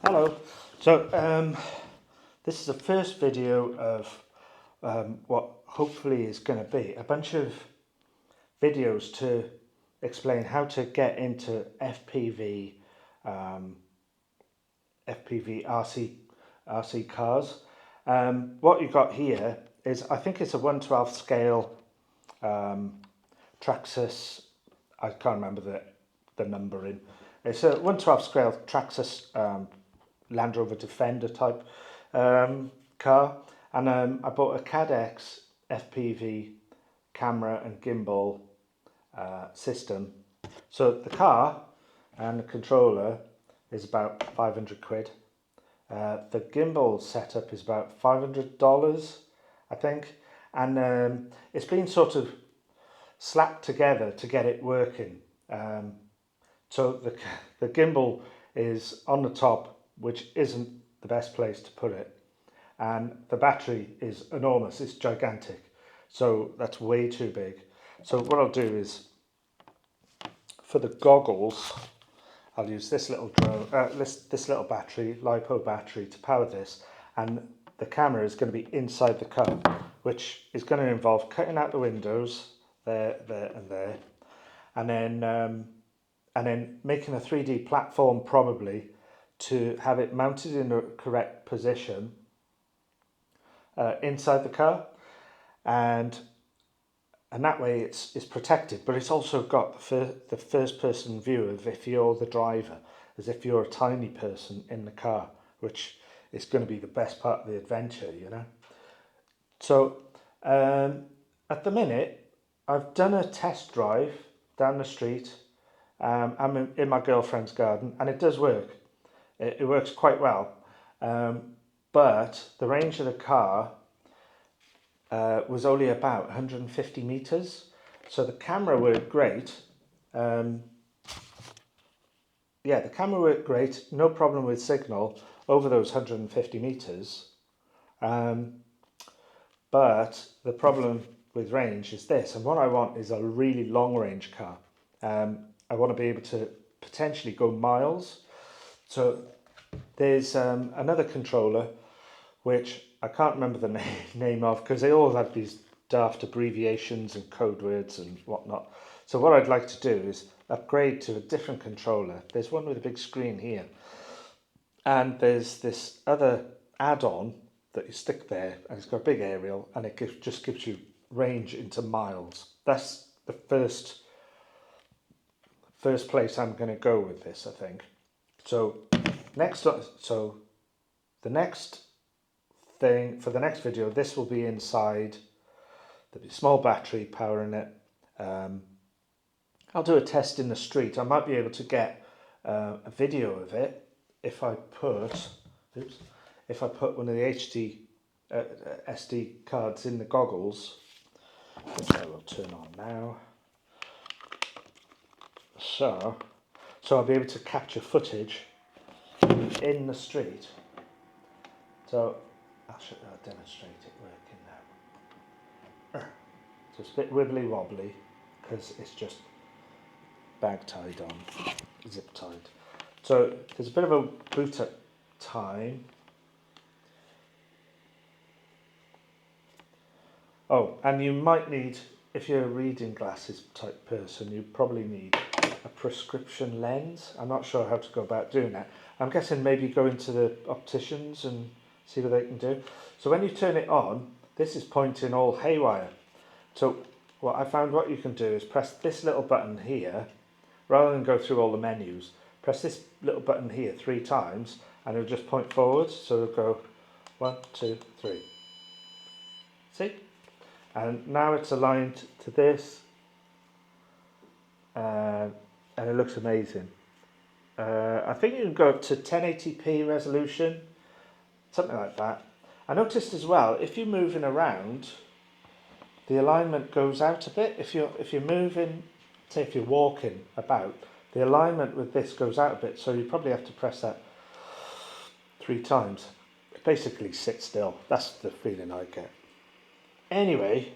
Hello. So this is the first video of what hopefully is going to be a bunch of videos to explain how to get into FPV, FPV RC cars. What you've got here is, I think it's a 1/12 scale Traxxas. I can't remember the numbering. It's a 1/12 scale Traxxas Land Rover Defender type car, and I bought a CADDX FPV camera and gimbal system. So the car and the controller is about 500 quid. The gimbal setup is about $500, I think, and it's been sort of slapped together to get it working. So the gimbal is on the top, which isn't the best place to put it, and the battery is enormous, it's gigantic, so that's way too big. So what I'll do is, for the goggles, I'll use this little drone, this little battery, LiPo battery, to power this, and the camera is going to be inside the car, which is going to involve cutting out the windows there, and there, and then making a 3D platform, probably, to have it mounted in the correct position inside the car, and that way it's protected, but it's also got the first person view of if you're the driver, as if you're a tiny person in the car, which is going to be the best part of the adventure, you know. So at the minute, I've done a test drive down the street. I'm in my girlfriend's garden, and it does work. It works quite well, but the range of the car was only about 150 meters. So the camera worked great. The camera worked great, no problem with signal over those 150 meters. But the problem with range is this, and what I want is a really long range car. I want to be able to potentially go miles. So there's another controller, which I can't remember the name of, because they all have these daft abbreviations and code words and whatnot. So what I'd like to do is upgrade to a different controller. There's one with a big screen here, and there's this other add-on that you stick there, and it's got a big aerial, and it just gives you range into miles. That's the first place I'm going to go with this, I think. So the next thing for the next video, this will be inside. There'll be a small battery powering it. I'll do a test in the street. I might be able to get a video of it if I put one of the SD cards in the goggles, which I will turn on now. So I'll be able to capture footage in the street. So I'll demonstrate it working now. So it's a bit wibbly wobbly because it's just bag tied on, zip tied. So there's a bit of a boot up time. Oh, and you might need, if you're a reading glasses type person, you probably need a prescription lens. I'm not sure how to go about doing that. I'm guessing maybe go into the opticians and see what they can do. So when you turn it on, this is pointing all haywire. So what I found, what you can do is press this little button here, rather than go through all the menus. Press this little button here 3 times, and it'll just point forward. So it'll go 1, 2, 3. See? And now it's aligned to this, and it looks amazing. I think you can go up to 1080p resolution, something like that. I noticed as well, if you're moving around, the alignment goes out a bit. If you're moving, say if you're walking about, the alignment with this goes out a bit, so you probably have to press that 3 times. Basically sit still. That's the feeling I get. Anyway,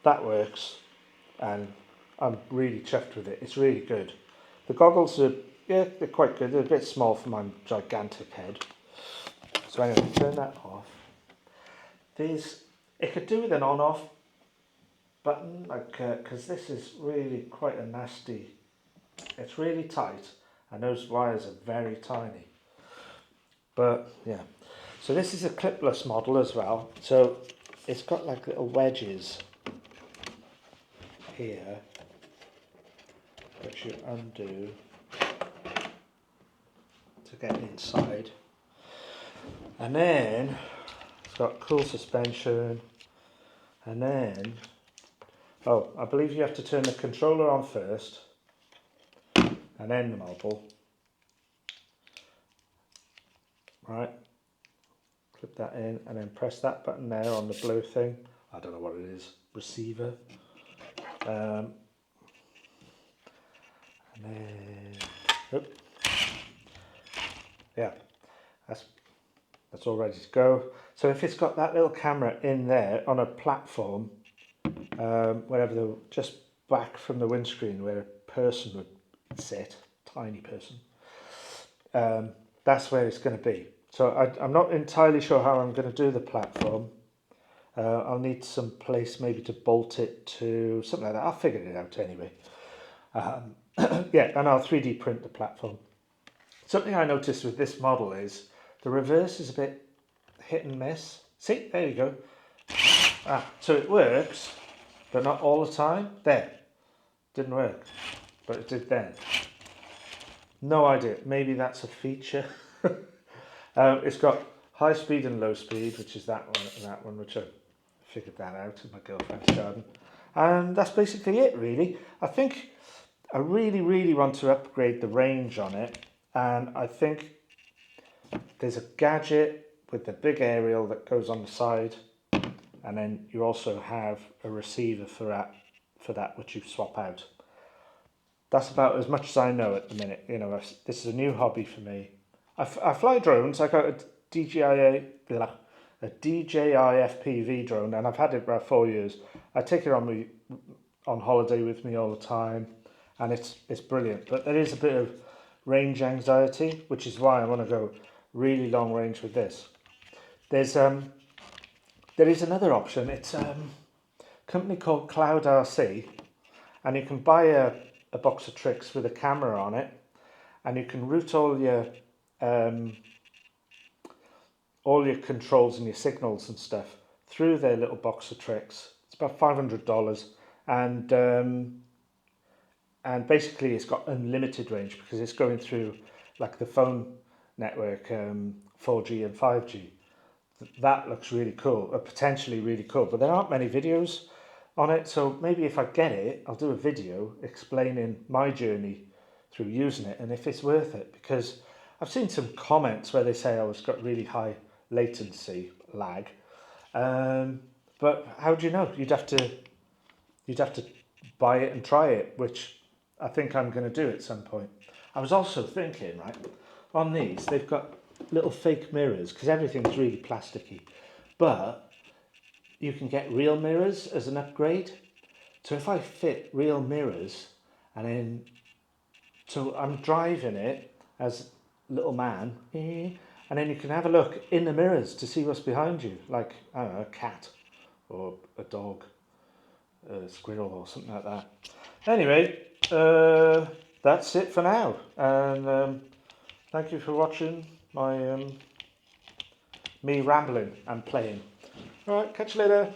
that works, and I'm really chuffed with it. It's really good. The goggles are yeah, they're quite good. They're a bit small for my gigantic head. So anyway, turn that off. It could do with an on-off button, like, because this is really quite a nasty, it's really tight, and those wires are very tiny. But yeah, so this is a clipless model as well. So it's got like little wedges here, which you undo to get inside. And then it's got cool suspension. And then, oh, I believe you have to turn the controller on first, and then the model. Right, clip that in, and then press that button there on the blue thing. I don't know what it is, receiver. And then, oop. Yeah, that's all ready to go. So if it's got that little camera in there on a platform, wherever just back from the windscreen where a person would sit, tiny person, that's where it's going to be. So I'm not entirely sure how I'm going to do the platform. I'll need some place maybe to bolt it to, something like that. I'll figure it out anyway. Yeah, and I'll 3D print the platform. Something I noticed with this model is the reverse is a bit hit and miss. See, there you go. So it works, but not all the time. There, didn't work, but it did then. No idea, maybe that's a feature. It's got high speed and low speed, which is that one, which I figured that out in my girlfriend's garden. And that's basically it, really. I think I really want to upgrade the range on it, and I think there's a gadget with the big aerial that goes on the side, and then you also have a receiver for that which you swap out. That's about as much as I know at the minute. You know, this is a new hobby for me. I fly drones. I got a DJI FPV drone, and I've had it for about 4 years. I take it on holiday with me all the time, and it's brilliant. But there is a bit of range anxiety, which is why I want to go really long range with this. There is another option. It's a company called CADDXFPV, and you can buy a box of tricks with a camera on it, and you can route all your controls and your signals and stuff through their little box of tricks. It's about $500, and basically it's got unlimited range because it's going through like the phone network, 4G and 5G. That looks really cool, potentially really cool, but there aren't many videos on it, so maybe if I get it, I'll do a video explaining my journey through using it and if it's worth it, because I've seen some comments where they say, oh, it's got really high latency, lag, but how do you know? You'd have to buy it and try it, which I think I'm going to do at some point. I was also thinking, right, on these, they've got little fake mirrors, because everything's really plasticky, but you can get real mirrors as an upgrade. So if I fit real mirrors, and then, so I'm driving it as little man, and then you can have a look in the mirrors to see what's behind you, like, I don't know, a cat, or a dog, a squirrel, or something like that. Anyway, that's it for now, and thank you for watching my me rambling and playing. All right, catch you later.